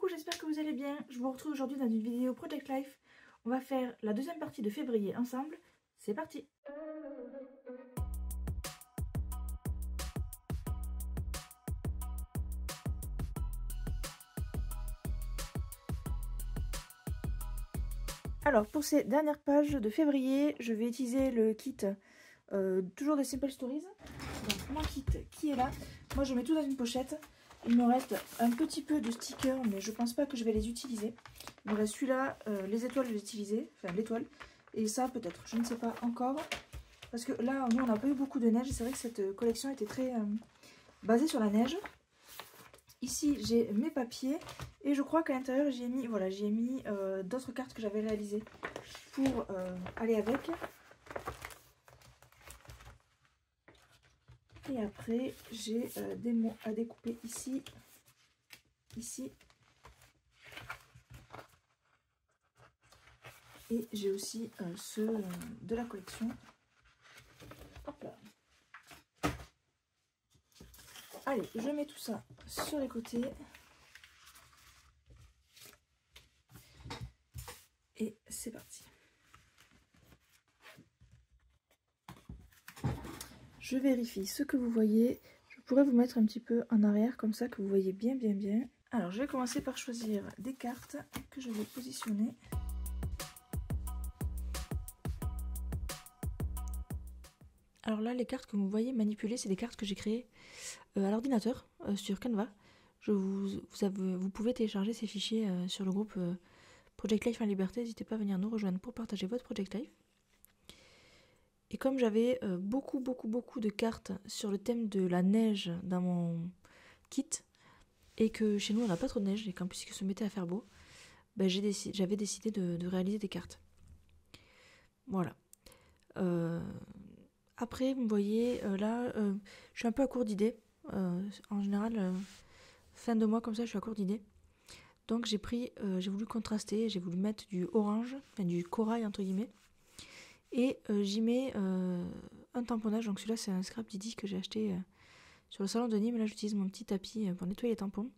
Coucou, j'espère que vous allez bien. Je vous retrouve aujourd'hui dans une vidéo Project Life. On va faire la deuxième partie de février ensemble. C'est parti! Alors pour ces dernières pages de février, je vais utiliser le kit toujours de Simple Stories. Donc mon kit qui est là. Moi je mets tout dans une pochette. Il me reste un petit peu de stickers, mais je pense pas que je vais les utiliser. Il me reste celui-là, les étoiles je vais utiliser, enfin l'étoile. Et ça peut-être, je ne sais pas encore. Parce que là, nous on n'a pas eu beaucoup de neige. C'est vrai que cette collection était très basée sur la neige. Ici j'ai mes papiers et je crois qu'à l'intérieur j'ai mis, voilà, j'ai mis d'autres cartes que j'avais réalisées pour aller avec. Et après j'ai des mots à découper ici, ici. Et j'ai aussi ceux de la collection. Hop là. Allez, je mets tout ça sur les côtés. Et c'est parti. Je vérifie ce que vous voyez. Je pourrais vous mettre un petit peu en arrière, comme ça que vous voyez bien. Alors, je vais commencer par choisir des cartes que je vais positionner. Alors là, les cartes que vous voyez manipuler, c'est des cartes que j'ai créées à l'ordinateur sur Canva. Vous pouvez télécharger ces fichiers sur le groupe Project Life en Liberté. N'hésitez pas à venir nous rejoindre pour partager votre Project Life. Et comme j'avais beaucoup de cartes sur le thème de la neige dans mon kit, et que chez nous on n'a pas trop de neige, et qu'en plus il se mettait à faire beau, ben j'avais décidé de réaliser des cartes. Voilà. Après, vous me voyez, là, je suis un peu à court d'idées. En général, fin de mois comme ça, je suis à court d'idées. Donc j'ai voulu contraster, j'ai voulu mettre du orange, enfin du corail entre guillemets. Et j'y mets un tamponnage, donc celui-là c'est un scrap Didi que j'ai acheté sur le salon de Nîmes. Là j'utilise mon petit tapis pour nettoyer les tampons.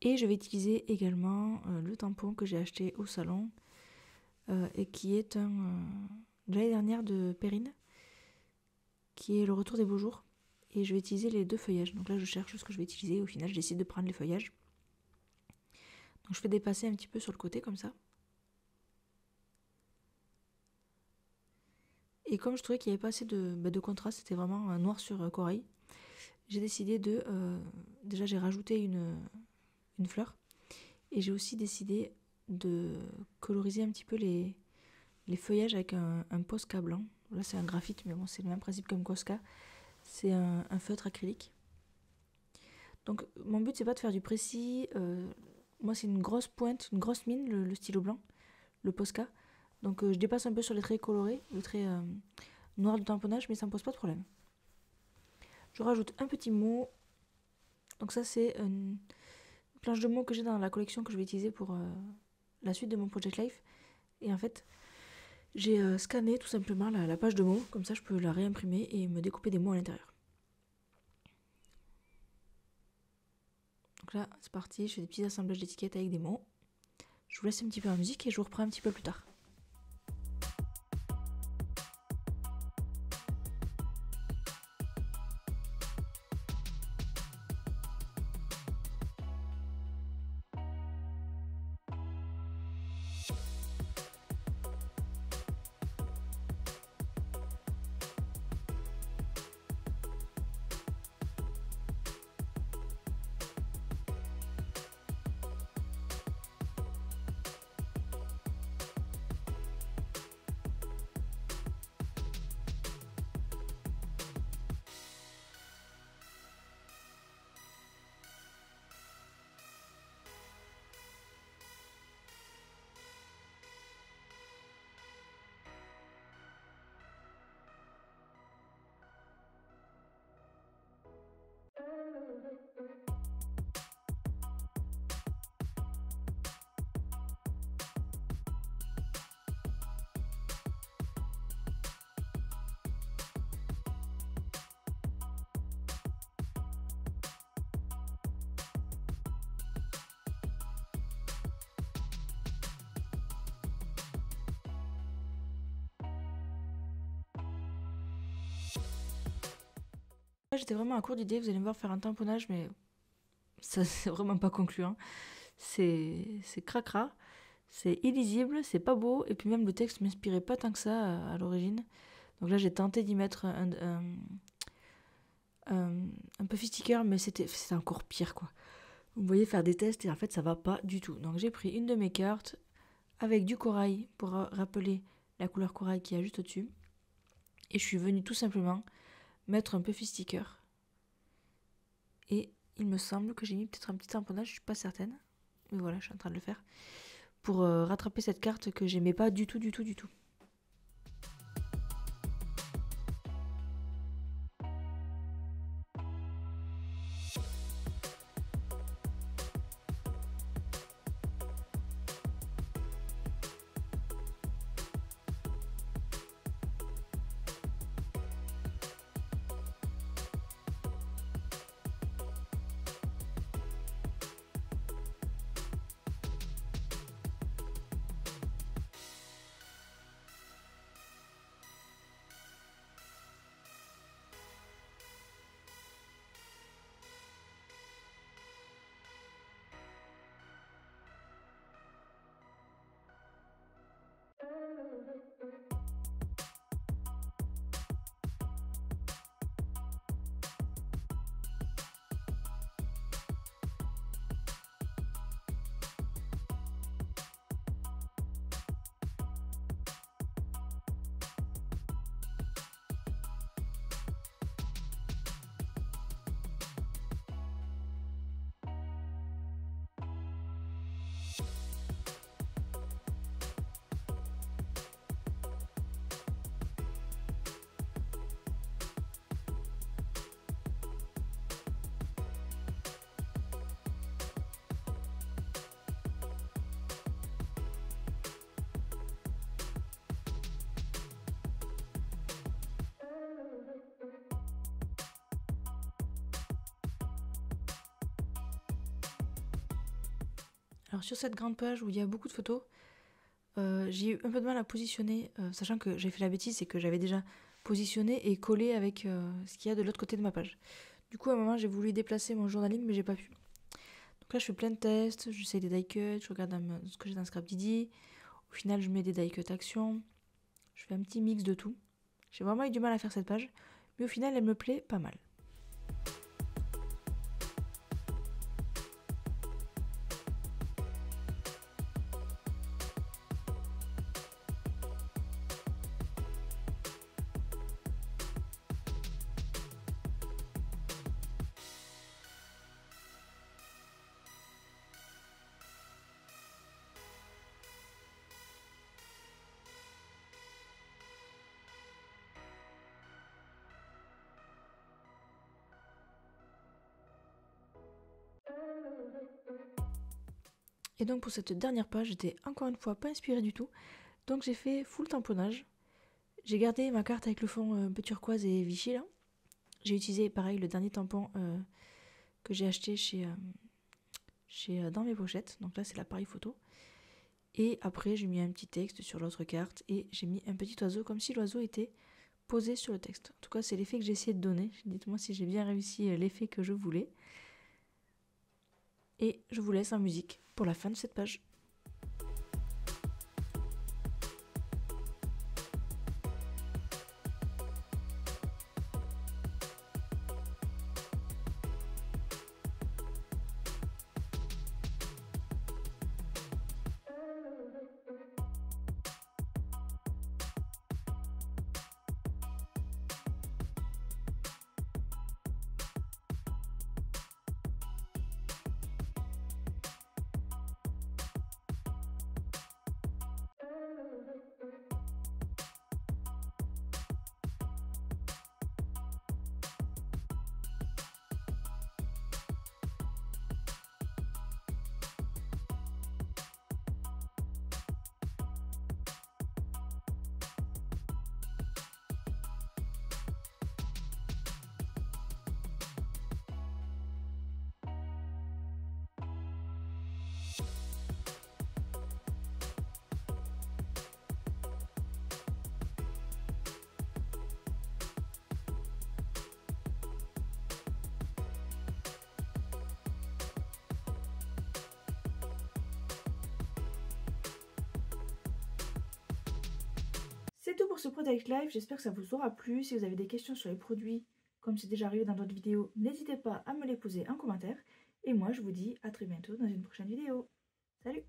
Et je vais utiliser également le tampon que j'ai acheté au salon et qui est de l'année dernière de Perrine, qui est le retour des beaux jours. Et je vais utiliser les deux feuillages. Donc là je cherche ce que je vais utiliser, au final je décide de prendre les feuillages. Donc je fais dépasser un petit peu sur le côté comme ça. Et comme je trouvais qu'il n'y avait pas assez de contraste, c'était vraiment un noir sur corail, j'ai décidé de... déjà j'ai rajouté une fleur. Et j'ai aussi décidé de coloriser un petit peu les feuillages avec un Posca blanc. Là c'est un graphite, mais bon c'est le même principe qu'un Posca. C'est un feutre acrylique. Donc mon but c'est pas de faire du précis. Moi c'est une grosse pointe, une grosse mine, le stylo blanc, le Posca. Donc je dépasse un peu sur les traits colorés, le trait noir du tamponnage, mais ça me pose pas de problème. Je rajoute un petit mot. Donc ça c'est une planche de mots que j'ai dans la collection que je vais utiliser pour la suite de mon Project Life. Et en fait, j'ai scanné tout simplement la page de mots, comme ça je peux la réimprimer et me découper des mots à l'intérieur. Donc là c'est parti, je fais des petits assemblages d'étiquettes avec des mots. Je vous laisse un petit peu en musique et je vous reprends un petit peu plus tard. Là, j'étais vraiment à court d'idées, vous allez me voir faire un tamponnage, mais ça c'est vraiment pas concluant. C'est cracra, c'est illisible, c'est pas beau, et puis même le texte m'inspirait pas tant que ça à l'origine. Donc là j'ai tenté d'y mettre un peu sticker, mais c'était encore pire quoi. Vous me voyez faire des tests et en fait ça va pas du tout. Donc j'ai pris une de mes cartes avec du corail pour rappeler la couleur corail qui est juste au-dessus. Et je suis venue tout simplement mettre un puffy sticker. Et il me semble que j'ai mis peut-être un petit tamponnage, je suis pas certaine. Mais voilà, je suis en train de le faire. Pour rattraper cette carte que j'aimais pas du tout. Alors sur cette grande page où il y a beaucoup de photos, j'ai eu un peu de mal à positionner, sachant que j'ai fait la bêtise, c'est que j'avais déjà positionné et collé avec ce qu'il y a de l'autre côté de ma page. Du coup à un moment j'ai voulu déplacer mon journaling mais j'ai pas pu. Donc là je fais plein de tests, j'essaie des die cuts, je regarde ce que j'ai dans Scrapdiddy. Au final je mets des die cuts action, je fais un petit mix de tout. J'ai vraiment eu du mal à faire cette page, mais au final elle me plaît pas mal. Et donc pour cette dernière page, j'étais encore une fois pas inspirée du tout. Donc j'ai fait full tamponnage. J'ai gardé ma carte avec le fond un peu turquoise et Vichy là. J'ai utilisé pareil le dernier tampon que j'ai acheté dans mes pochettes. Donc là c'est l'appareil photo. Et après j'ai mis un petit texte sur l'autre carte et j'ai mis un petit oiseau comme si l'oiseau était posé sur le texte. En tout cas c'est l'effet que j'ai essayé de donner. Dites-moi si j'ai bien réussi l'effet que je voulais. Et je vous laisse en musique pour la fin de cette page. C'est tout pour ce Product Live, j'espère que ça vous aura plu. Si vous avez des questions sur les produits, comme c'est déjà arrivé dans d'autres vidéos, n'hésitez pas à me les poser en commentaire. Et moi je vous dis à très bientôt dans une prochaine vidéo. Salut!